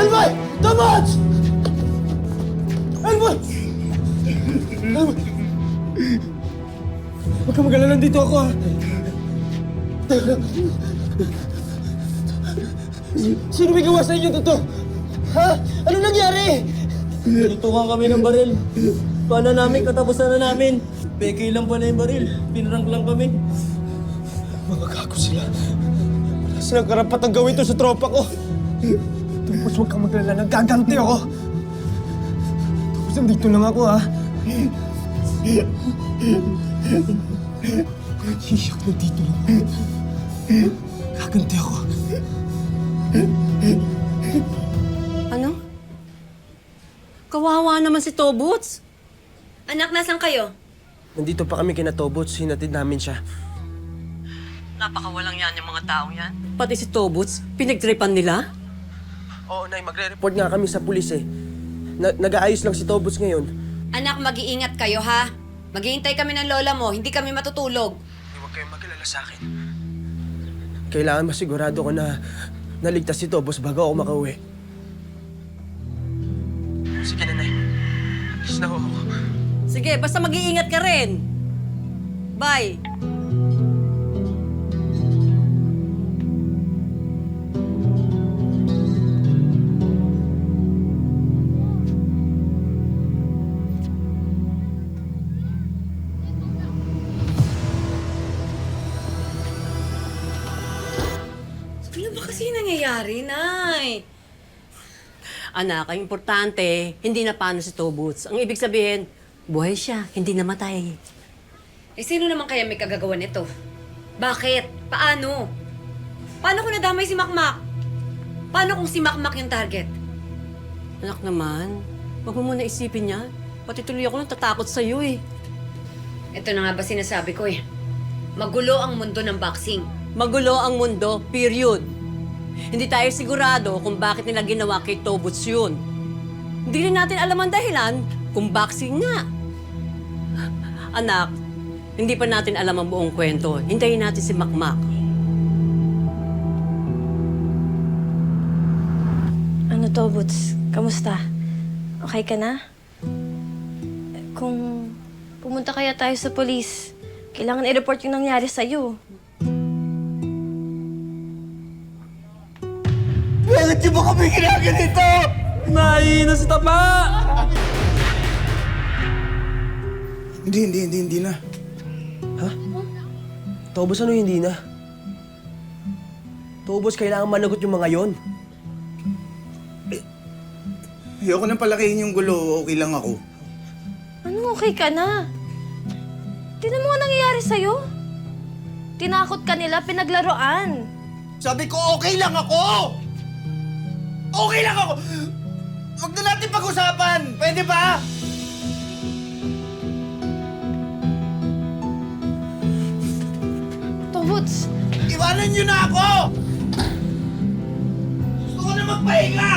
Elboy! Tobots! Elboy! Elboy! Huwag ka mag-alala, nandito ako, ha? Sino may gawa sa inyo to? Ha? Ano nangyari? Tutukan kami ng baril. Paano namin? Katapusan na namin. Peke lang pala yung baril. Pinrank lang kami. Mga gago sila. Wala silang karapatang gawin to sa tropa ko. Tapos huwag kang mag-alala, nagaganti ako. Tapos nandito lang ako, ha? Iyak na dito lang. Gaganti ako. Ano? Kawawa naman si Tobots. Anak, nasan kayo? Nandito pa kami kina Tobots, hinatid namin siya. Napakawalang yan yung mga taong yan. Pati si Tobots, pinagtripan nila? Oo, Nay, magre-report nga kami sa pulis eh. Nag-aayos lang si Tobots ngayon. Anak, mag-iingat kayo, ha? Maghihintay kami ng lola mo, hindi kami matutulog. Huwag kayong mag-alala sa akin. Kailangan masigurado ko na naligtas si Tobots bago ako makauwi. Sige na, Nay. Alis na ako. Sige, basta mag-iingat ka rin. Bye. Ano ba kasi nangyayari, Nay? Anak, ang importante, hindi na paano si Tobots. Ang ibig sabihin, buhay siya, hindi namatay. Eh, sino naman kaya may kagagawa nito? Bakit? Paano? Paano kung nadamay si Makmak? Paano kung si Makmak yung target? Anak naman, wag mo muna isipin yan. Pati tuloy ako natatakot sa'yo eh. Ito na nga ba sinasabi ko eh. Magulo ang mundo ng boxing. Magulo ang mundo, period. Hindi tayo sigurado kung bakit nila ginawa kay Tobots yun. Hindi rin natin alam ang dahilan kung boxing nga. Anak, hindi pa natin alam ang buong kwento. Hintayin natin si Makmak. Ano, Tobots? Kamusta? Okay ka na? Kung pumunta kaya tayo sa polis, kailangan i-report yung nangyari sa'yo. Bakit niyo ba kami ginaganito? Nahihina si Tapa! Hindi na. Ha? Tobots, ano hindi na? Tobots, kailangan managot yung mga yon. Ayoko nang palakihin yung gulo, okay lang ako. Anong okay ka na? Tingnan mo nga nangyayari sa'yo. Tinakot ka nila, pinaglaruan. Sabi ko okay lang ako! Okay lang ako! Huwag na natin pag-usapan! Pwede ba? Tobots! Iwanan niyo na ako! Gusto ko na magpahinga!